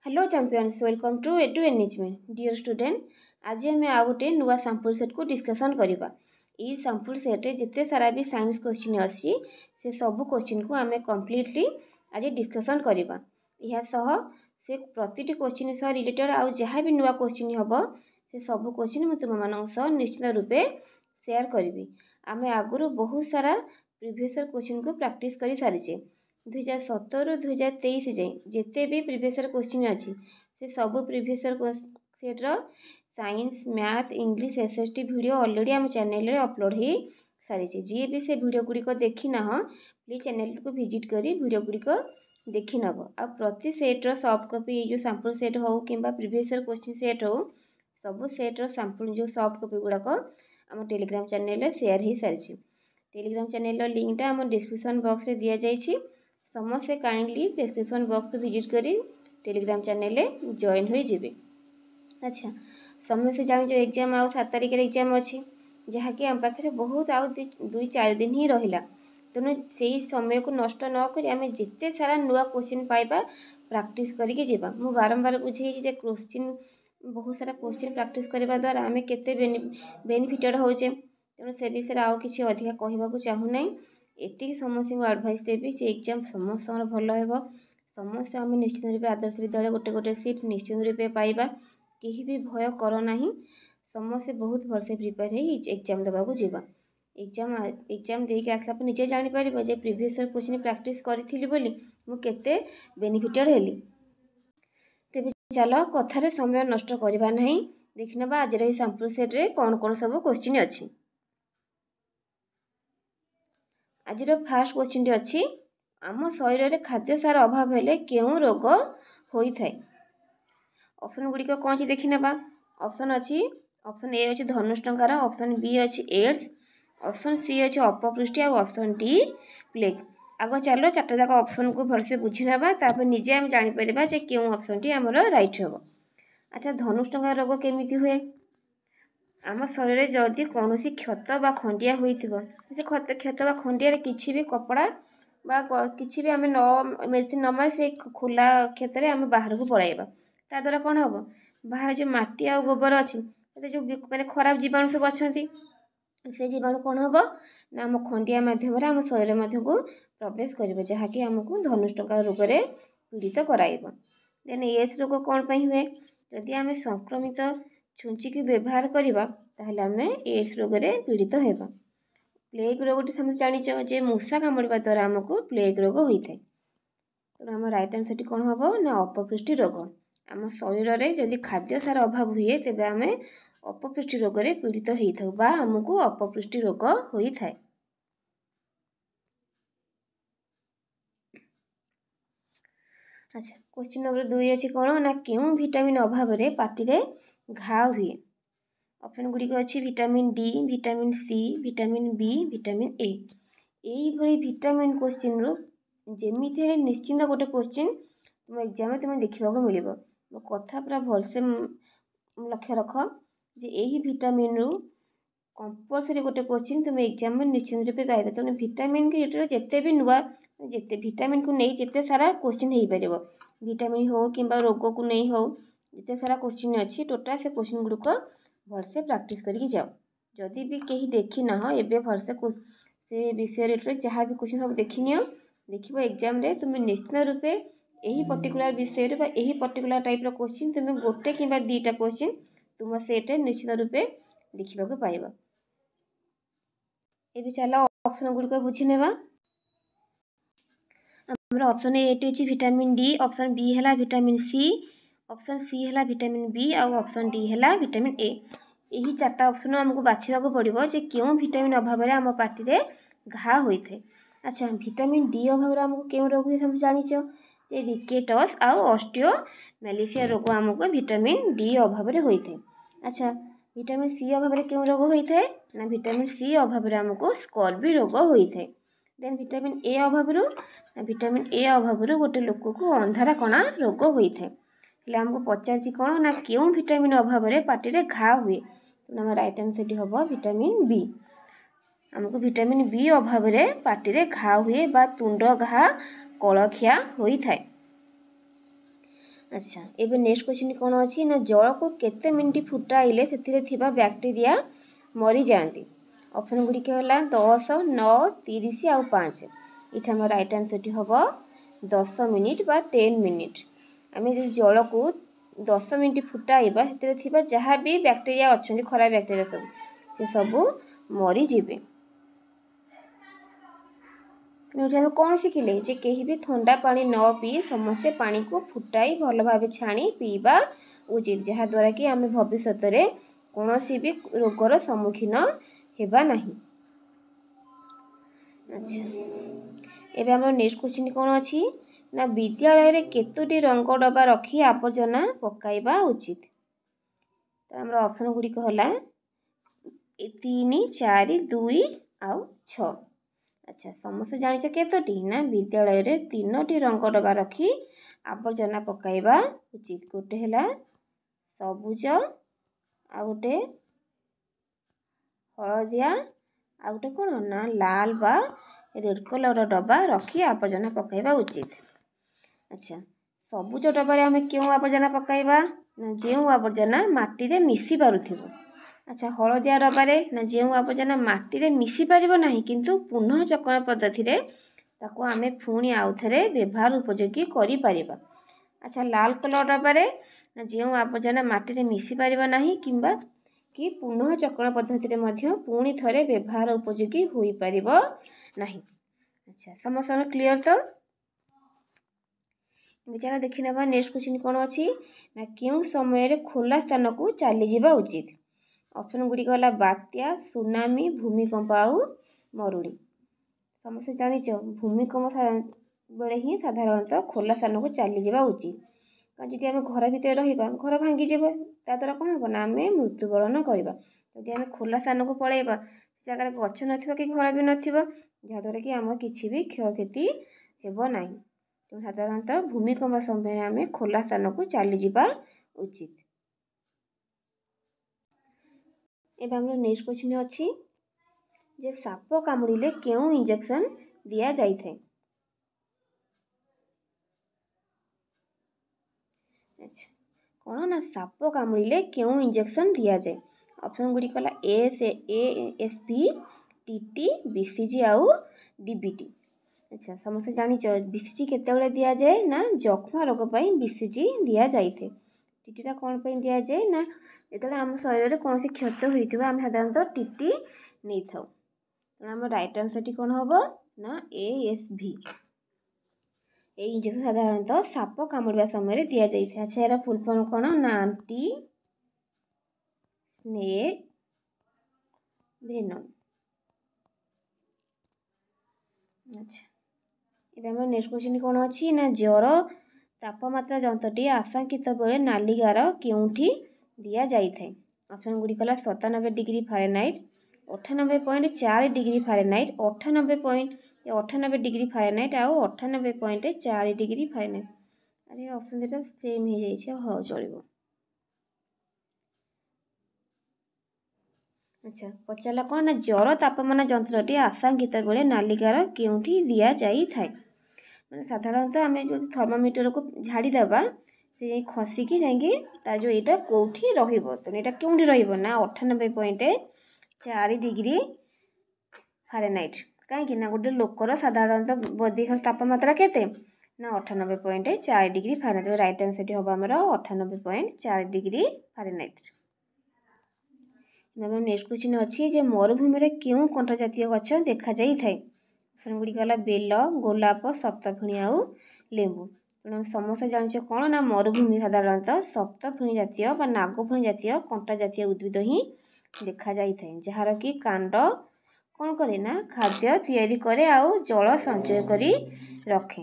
Hello champions welcome to edu enhancement dear student. आज आम आ गोटे नुआ सैंपल सेट को डिस्कसन करवा। ये सैंपल सेट जिते सारा भी साइंस क्वेश्चन अच्छी से सब क्वेश्चन को आम कम्प्लीटली आज डिस्कसन करवा। यह से प्रति क्वेश्चन सह रिलेटेड आउ जहाँ भी नुआ क्वेश्चन हम से सब क्वेश्चन मुझे तुम मान निश्चित रूपे शेयर करी। आम आगुरी बहुत सारा प्रीवियस क्वेश्चन को प्रैक्टिस कर सारी 2017 ରୁ 2023 जाए जिते भी प्रीवियस क्वेश्चन अच्छी से सब प्रीवियस सेट्र science math English SST video already आम चैनल रे अपलोड हो सारी। जी भी से वीडियो गुड़िक देखी ना प्लीज चैनल को विजिट करी वीडियो गुड़िक देखी नब। आ प्रति सेट्र सॉफ्ट कॉपी जो सैंपल सेट हो कि प्रीवियस क्वेश्चन सेट हो सब सेट्र सैंपल जो सॉफ्ट कॉपी गुड़ाक आम टेलीग्राम चैनल शेयर हो सारी। टेलीग्राम चैनल लिंकटा आम डिस्क्रिप्शन बॉक्स रे दिया जाइए। समस्ते काइंडली डिस्क्रिप्शन बॉक्स को विजिट करी टेलीग्राम चैनल जॉइन हो जिवे। अच्छा समस्ते जान जो एग्जाम आउ 7 तारिख एग्जाम अच्छी जहाँकि आम पाखे बहुत आउ 2-4 दिन ही रहा। तेणु से समय को नष्ट नक आम जिते सारा नुआ क्वेश्चन पाइबा प्रैक्टिस करके जीवा। मु बारंबार बुझे क्वेश्चन बहुत सारा क्वेश्चन प्रैक्टिस करने द्वारा आम केते बेनिफिटेड होचे। तेणु से विषय आउ किसी अधिका कहवाक चाहूना। एति समस्त को एडवाइस देवी जे एग्जाम समस्त भल हो समस्त आम निश्चित रूपे आदर्श विद्यालय गोटे गोटे सीट निश्चित रूपे पाइबा। कहीं भी भय कर ना समस्ते बहुत भलसे प्रिपेयर हो एग्जाम देवाक जीवा। एग्जाम देके आसला पर निजे जापर जे प्रीवियस क्वेश्चन प्रैक्टिस करी बोली मु केते बेनिफिटेड हेली। तेबे चलो कथार समय नष्ट करवा नहीं देखने आज सैंपल सेट रे कौन कौन सब क्वेश्चन अच्छी। आज फास्ट क्वेश्चन अच्छी आम शरीर में खाद्य सार अभाव हेले क्यों रोग होता है। ऑप्शन गुड़िक कौन अच्छी देखी ना। ऑप्शन अच्छी ऑप्शन ए अच्छी धनुष्टंकार, ऑप्शन बी अच्छी एड्स, ऑप्शन सी अच्छी अपपृष्टि और ऑप्शन डी प्लेग। आग चलो चार्टा जाक ऑप्शन को भलसे बुझी ना तापर निजे आम जापर जे क्यों ऑप्शन टी आमर राइट हम। अच्छा धनुष्टंकार रोग केमिति हुए। आम शरीर में जदि कौन क्षत बा खंडिया होता क्षत बा खंडिया किसी भी कपड़ा किसी भी आम न मेडिसिन न मारे से खोला क्षेत्र में आम बाहर को पलैबा ता द्वारा कौन हम बाहर जो मट्टी आ गोबर अच्छी जो मैंने खराब जीवाणु सब अच्छा से जीवाणु कौन हम ना आम खंडिया मध्यम आम शरीर मध्य को प्रवेश कर जहाँकि आमको धनुष्टंकार रोग में पीड़ित कराइब। देन एड्स रोग कौन पर हुए जदि आम संक्रमित छुंची की व्यवहार करवा ताहले आम एड्स रोग में पीड़ित होगा। प्लेग रोगटी समझ जान जे मूषा कामुड़ा द्वारा आमको प्लेग रोग होता है। तो आम राइट आंसर कौन हम ना अपपृष्टि रोग। आम शरीर में जदि खाद्य सार अभाव हुए तेज आम अपपृष्टि रोग में पीड़ित होता बा आमको अपपृष्टि रोग होता है। अच्छा क्वेश्चन नंबर 2 अच्छी कौन ना क्यों विटामिन अभाव में पार्टी घा हुए। ऑप्शन गुड़िक अच्छी vitamin D, vitamin C, vitamin B, vitamin A. यही विटामिन क्वेश्चन रु जमी निश्चिंत गोटे क्वेश्चन तुम एग्जाम तुम देखा मिल मो कथा पूरा भलसे लक्ष्य रख जे यही विटामिन रु कंपलसरी गोटे क्वेश्चन तुम एग्जाम में निश्चिंत रूपे पाइबा। तेनाली विटामिन के रिलेटेड जिते भी नुआ जिते विटामिन को नहीं जिते सारा क्वेश्चन हो पार विटामिन हो कि रोग को नहीं हो जिते सारा क्वेश्चन अच्छी टोटाल से क्वेश्चन गुड़िक भलसे प्रैक्टिस करके जाओ। जदि भी कहीं देखी ना एवं भलसे से विषय रिलेटेड जहाँ भी क्वेश्चन सब देखी नियो देखो एग्जाम रे तुम निश्चित रूपे यही पर्टिकुलर विषय यही पर्टिकुलर टाइप क्वेश्चन तुम गोटे कि 2टा क्वेश्चन तुम सेट निश्चित रूपे देखा पाइब। ये चलो ऑप्शन गुड़िक बुझी नेबा। हमर ऑप्शन ए अच्छी विटामिन डी, ऑप्शन बी है विटामिन सी, ऑप्शन सी है विटामिन बी और ऑप्शन डी है विटामिन ए। यही 4टा ऑप्शन आमको बाछा पड़ो जे क्यों विटामिन अभाव आम पार्टी में घा होता है। अच्छा विटामिन डी अभाव आमको क्यों रोग हुए सब जानिच जे रिकेटस आउ ऑस्टियोमेलाइसिया रोग आमको विटामिन डी अभाव होता है। अच्छा विटामिन सी अभाव क्यों रोग होता है ना विटामिन सी अभाव आमको स्कर्वी रोग होता है। देन विटामिन ए अभाव गोटे लोक को अंधारा कणा रोग होता है। आमको पचार कौन ना क्यों विटामिन अभाव पार्टी में घा हुए तो आम राइट आंसर हम विटामिन बी। आमको विटामिन बी अभाव पार्टी में घा हुए बा तुंड घा कलखिया होता है। अच्छा एबे नेक्स्ट क्वेश्चन कौन अच्छी ना जल को केते मिनिट फुटाइले से बैक्टेरिया मरी जाती। ऑप्शन गुड़िक है 10, 9, 30 आउ 5। इटा आम राइट आंसर हम 10 मिनिट बा 10 मिनिट। आम जल को 10 मिनिट फुटाइबा से जहाँ भी बैक्टेरिया अच्छा खराब बैक्टेरिया से सब मरीजे। आम कौन शिखिले जे कहीं भी ठंडा पानी न पी समस्ते पानी को फुटाई भल भाव छाणी पीवा उचित जहाद्वारा कि आम भविष्य में कौन भी रोगर सम्मुखीन हेबा नहीं। अच्छा एबे हमर नेक्स्ट क्वेश्चन कौन अच्छी ना विद्यालय रे केतोटी रंग डब्बा रखी आवर्जना पकाइबा उचित। तो हमर ऑप्शन गुड़िक होला 3, 4, 2 आउ 6। अच्छा समस्त जानिछ केतोटी ना विद्यालय रे 3टी रंग डब्बा रखी आवर्जना पकाइबा उचित। गोटे हैला सबुज आ गोटे हलदिया आ गोटे कौन ना लाल बा रेड कलर डब्बा रखी आवर्जना पकाइबा उचित। अच्छा सबुज डब्बा रे आमे क्यों आवर्जना पकाइबा ना जेउ आवर्जना माटी रे मिसी पारुथिबो। अच्छा हलदिया डब्बा रे ना जेउ आवर्जना माटी रे मिसी पारिबो नाही किंतु पुनः चक्रण पद्धति रे ताको आमे पुणी आउ थरे व्यवहार उपयोगी करि परिबा। अच्छा लाल कलर डब्बा रे ना जेउ आवर्जना माटी रे मिसी पारिबो नाही किंबा कि पुनः चक्रण पद्धति रे मध्य पुणी थरे व्यवहार उपयोगी होई परिबो नाही। अच्छा समस्त क्लियर तो विचार देखि नेबा नेक्स्ट क्वेश्चन कौन अच्छी ना क्यों समय रे खोला स्थान को चली जावा उचित। ऑप्शन गुड़ी गला बात्या सुनामी भूमिकंप आउ मरुड़ी। समस्त जानिच भूमिकंप बेले ही साधारणतः खोला स्थान को चली जावा उचित जदि आम घर भितर रहिबा घर भांगी जाबो ता द्वारा कौन हम ना आम मृत्युवरण करवा। जदि आम खोला स्थान को पलैबा जगह गछ नथिबा कि घर भी नथिबा जहाद्वारा कि आम किछि भी क्षयक्षति हेबो नाही। तो साधारणतः भूमिकंप समय आम खोला स्थान को चली जावा उचित। एबे हमर नेक्स्ट क्वेश्चन अच्छी जे साप कामुड़िले क्यों इंजेक्शन दिया जाई थे। अच्छा कौन ना साप कामुड़िले क्यों इंजेक्शन दिया जाए। ऑप्शन गुड़ी कला ASP, TT, BCG आउ DBT। अच्छा समस्त जानिच BCG केतेबेले दिया जाए ना जख्मा रोग पई BCG दिया जाई थे। TT टा कौन पई दिया जाए ना जेतेबेले आम शरीर रे कोनोसी क्षत होइथिबा आम साधारणतः TT नै थाउ। आम राइट आंसर कौन हम ना ASV। ये इंजेक्शन साधारणतः साप कामुड़ा समय दि जाए। अच्छा यार फुल फॉर्म कौन ना एंटी स्नेक वेनम। अच्छा ये नेक्स्ट क्वेश्चन कौन अच्छी ना ज्वर तापमात्रा जंत्रटी आशंकित बेले नालिगार केउठी दिया जाई थे। ऑप्शन गुड़ी कला 97 degree Fahrenheit, 98.4 degree Fahrenheit, 98 degree Fahrenheit आउ 98.4 डिग्री फारेनहाइट। अरे ऑप्शन देटा सेम हो जाइए हाँ चलो। अच्छा पचारा कौन ना ज्वर तापमान जंत्रटी आशंकित बेले नालिकार केउठी दिया जाई थाए। मैंने साधारणतः आम जो थर्मोमीटर को झाड़ीदेवा से खसिकी जा जो यहाँ कौटी रही क्यों रही ना 98.4 डिग्री फारेनहाइट कहीं ना गोटे लोकर साधारणतः देह तापमात्रा केते ना 98.4 डिग्री फारेनहाइट। राइट आंसर हम आमर 98.4 डिग्री फारेनहाइट। नेक्स्ट क्वेश्चन अच्छी जे मरुभूमि में क्यों कंठ जातीय गछ देखा जाई थाए। ऑप्शन गुड़ी गला बेल, गोलाप, सप्तफुणी आउ लेंबू। तेणु समस्त जानिछ कौन ना मरुभूमि साधारणतः सप्तफुणी जातीय बा नागफुणी जातीय कंटा जातीय उद्भिद ही देखा जाई थाए जार कि कांड कौन करे ना खाद्य तैयारी करे आउ जल संचय करी रखे।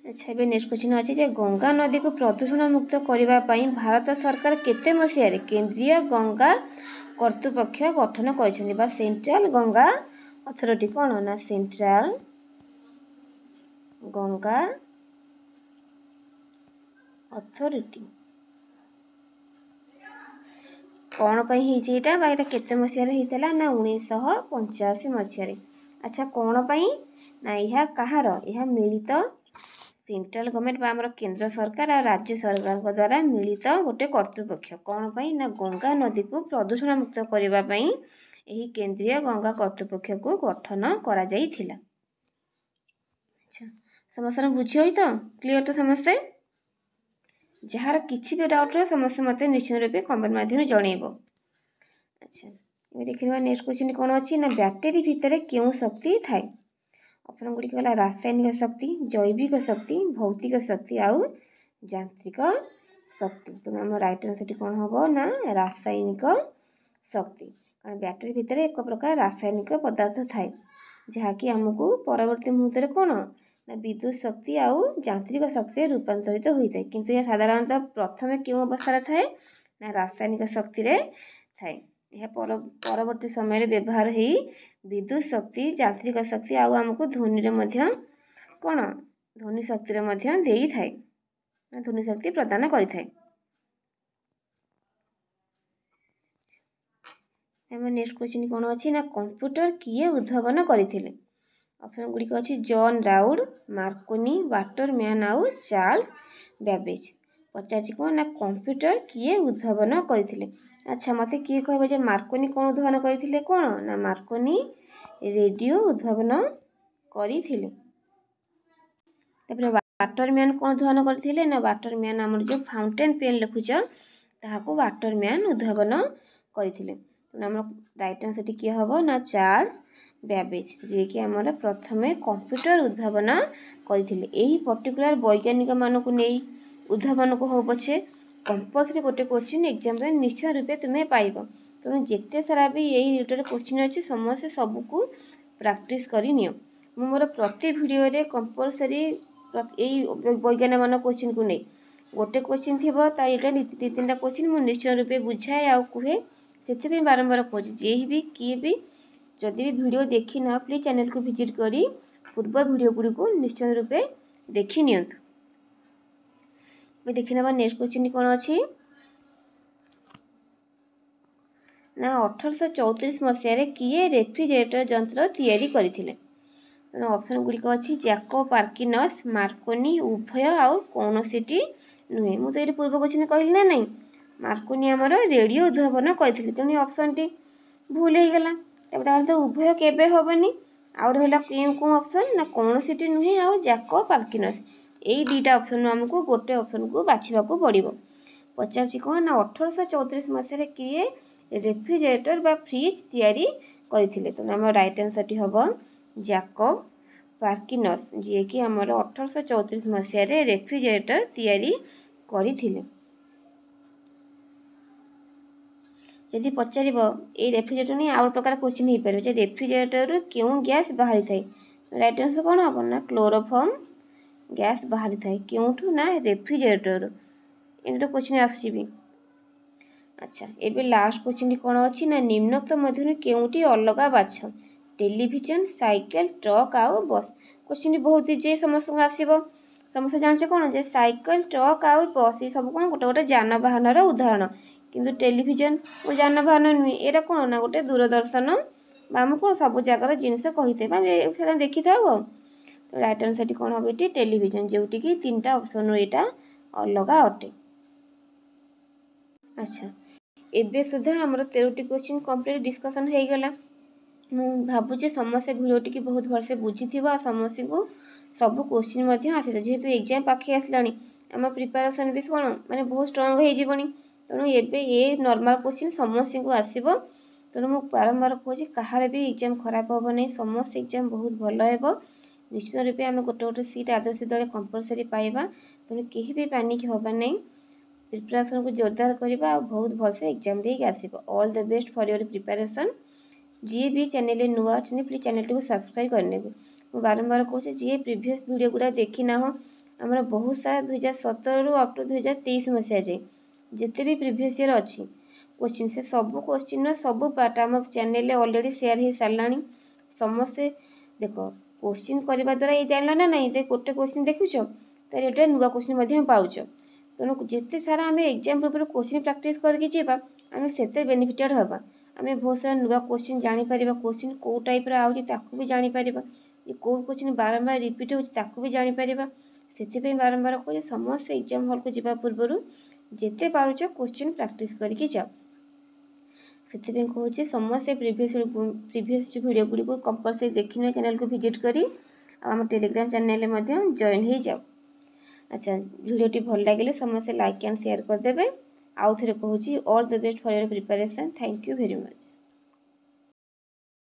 अच्छा ये नेक्स्ट क्वेश्चन अच्छी जे गंगा नदी को प्रदूषण मुक्त करने भारत सरकार केते मसीह केंद्रीय गंगा कर्तृपक्ष गठन कर सेंट्रल गंगा अथॉरिटी कौन ना सेंट्रल गंगा अथॉरिटी कौन यहाँ केते मसीह ना 1985 मसीह। अच्छा कौन पाई ना यह कहार यह मिलित सेंट्रल गवर्नमेंट बा आमर केंद्र सरकार और राज्य सरकार द्वारा मिलित गोटे कर्तृपक्ष कौन पाई ना गंगा नदी को प्रदूषण मुक्त करने पाई यही केंद्रीय गंगा कर्तृपक्ष को गठन करा जाइथिला। अच्छा समस्त बुझी तो क्लियर तो समस्ते जार किसी भी डाउट रहे समस्त मत निश्चित रूपे कमेंट माध्यम जनइब। अच्छा ये देखिए नेक्स्ट क्वेश्चन कौन अच्छी ना बैटेरी भितर क्यों शक्ति थाए ऑप्शन गुड़ी गला रासायनिक शक्ति जैविक शक्ति भौतिक शक्ति आउ यांत्रिक शक्ति तेणु आम राइट आंसर कौन हम ना रासायनिक शक्ति कारण बैटेरी भितर एक प्रकार रासायनिक पदार्थ थाए जहाँकि आमको परवर्ती मुहूर्त कौन ना विद्युत शक्ति आउ यांत्रिक शक्ति रूपांतरित होता है किंतु यह साधारणतः प्रथम क्यों अवस्था थाए ना रासायनिक शक्ति थाए यह परवर्ती समय व्यवहार हो विद्युत शक्ति यांत्रिक शक्ति आउ आमको ध्वनि कौन ध्वनि शक्ति दे थाए ध्वनि शक्ति प्रदान करें। नेक्स्ट क्वेश्चन कौन अच्छी ना कंप्यूटर किए उद्भावन करते ऑप्शन गुड़िक अच्छी जॉन राउड मार्कोनी वाटरमैन आउ चार्ल्स बैबेज पचार कौन ना कंप्यूटर किए उद्भावन करते। अच्छा मत किए कह मार्कोनी कौन उद्भावन करते कौन ना मार्कोनी रेडियो उद्भावन करते वाटरमैन कौन उद्भावन करते ना वाटरमैन आम जो फाउंटेन पेन लिखुच ताकू वाटरमैन उद्भावन करते आम राइट आंसर किए हम ना चार्ल्स बैबेज जी कि आम प्रथम कंप्यूटर उद्भावन करते यही पर्टिकुलर वैज्ञानिक मानक नहीं उद्भावन को हो पछे कंपलसरी गोटे क्वेश्चन एग्जाम निश्चय रूपे तुम्हें पाइब तेणु जिते सारा भी यही रिलेटेड क्वेश्चन अच्छे समस्त सबको प्रैक्टिस करि नियो मु मोर प्रति वीडियो रे कंपलसरी यही वैज्ञानिक मान क्वेश्चन को नहीं गोटे क्वेश्चन थी तार दी तीन क्वेश्चन मुझे निश्चय रूपे बुझाए आउ कहे से बारंबार कहे जे भी किए भी जदि भी वीडियो देखी ना प्लीज चैनल को विजिट करी पूर्व वीडियो गुड़ी को निश्चय रूपे देखी नियंतु। देखी ना नेक्स्ट क्वेश्चन कौन अच्छी ना 1834 मसीह किए रेफ्रिजरेटर जंत्र तैयारी करथिले ऑप्शन गुड़िक अच्छी जैकब पार्किनस मार्कोनी उभय आउ कौन सीटी नुहे मुझे तो पूर्व क्वेश्चन कहली ना नहीं मार्कोनी आमर रेडियो उद्भावन करते तेणु ऑप्शन टी भूल हो गला तो उभय केबे हेनी आउ रहा क्यों कौन ऑप्शन ना कौन सीटी नुहे आउ जैकब पार्किनस यही दुईटा ऑप्शन आमको गोटे ऑप्शन को बाछा पड़ो पचार कौन ना 1834 मसीह किए रेफ्रिजरेटर बा फ्रिज तैयारी करथिले तेणु आम राइट आंसर टी हम जैकब पार्किनस जी कि आमर 1834 मसीह रेफ्रिजरेटर तैयारी करथिले। यदि पचार ये रेफ्रिजरेटर नहीं आउ प्रकार क्वेश्चन हो पारे रेफ्रिजरेटर क्यों गैस बाहरी थाए राइट आंसर कौन हम ना क्लोरोफॉर्म गैस बाहरी थाए क्योंठू ना रेफ्रिजरेटर एम क्वेश्चन आसबी। अच्छा एबे लास्ट क्वेश्चन कौन अच्छी ना निम्नोक्त मध्य केउटी अलग बाछ टेलीविजन साइकेल ट्रक आउ बस क्वेश्चन बहुत जे समस्त आसो समस्त जानते कौन जे साइकेल ट्रक आउ बस ये सब कौन गोटे गोटे जानवाहन उदाहरण किंतु टेलीविजन और जानवाहन नुहे यहाँ कौन ना गोटे दूरदर्शन आम कौन सब जगार जिनस कही देखी था तो राइट आंसर कौन हम ये टेलीविजन जोटि कि 3टा ऑप्शन यहाँ अलग अटे। अच्छा एबे सुधा आमर 13टी क्वेश्चन कंप्लीट डिस्कसन हो गला मु भावुचे समस्या भिडियो टी बहुत भलसे बुझी समस्त को सब क्वेश्चन आसी जेहेतु एग्जाम पाखे आसला आम प्रिपेरेसन भी कौन माने बहुत स्ट्रंग हो तेणु एबे ये नॉर्मल क्वेश्चन समस्त को आसो तेणु मुझे बारंबार कहे कहार भी एग्जाम खराब हम नहीं समस्त एग्जाम बहुत भल हो निश्चित रूपे आम गोटे गोटे सीट आदर्श दल कंपलसरी पाइबा तेणु कहीं भी पैनिक हवा नहीं प्रिपरेशन को जोरदार करवा बहुत भलसे एग्जाम दे आसो all the best for your preparation. जी भी चैनल नुआ अच्छे प्लीज चैनल को सब्सक्राइब करने मुझे बारंबार कहे जी प्रीवियस वीडियो गुड़ा देखी ना हो आमर बहुत सारा 2017 अप टू 2023 मसीहा जाए जिते भी प्रीवियस ईयर अच्छी क्वेश्चन से सब क्वेश्चन सब पार्ट आम चैनल ऑलरेडी शेयर हो सारा समस्ते देख क्वेश्चन करने द्वारा ये जान ना नहीं गोटे क्वेश्चन देखुच तो ये नुआ क्वेश्चन पाच तेणु जिते सारा आम एग्जाम पूर्व क्वेश्चन प्रैक्टिस करके जावा आम से बेनिफिटेड हवा आम बहुत सारा नुआ क्वेश्चन जापर क्वेश्चन कौ टाइप आउे भी जापर कौ क्वेश्चन बारंबार रिपीट होता भी जापर से बारंबार कहे समस्त एग्जाम हॉल को जावा पूर्व जिते पारुच क्वेश्चन प्रैक्टिस करके जाओ से कहूँ समस्त प्रीवियस वीडियो गुड़ी को कंपलसरी देखने चैनल को विजिट करी आम टेलीग्राम चैनल में जॉइन हो जाओ। अच्छा वीडियोटी भल लगे समस्त लाइक एंड शेयर करदे आउ थे कहूँ all the best for your preparation. Thank you very much.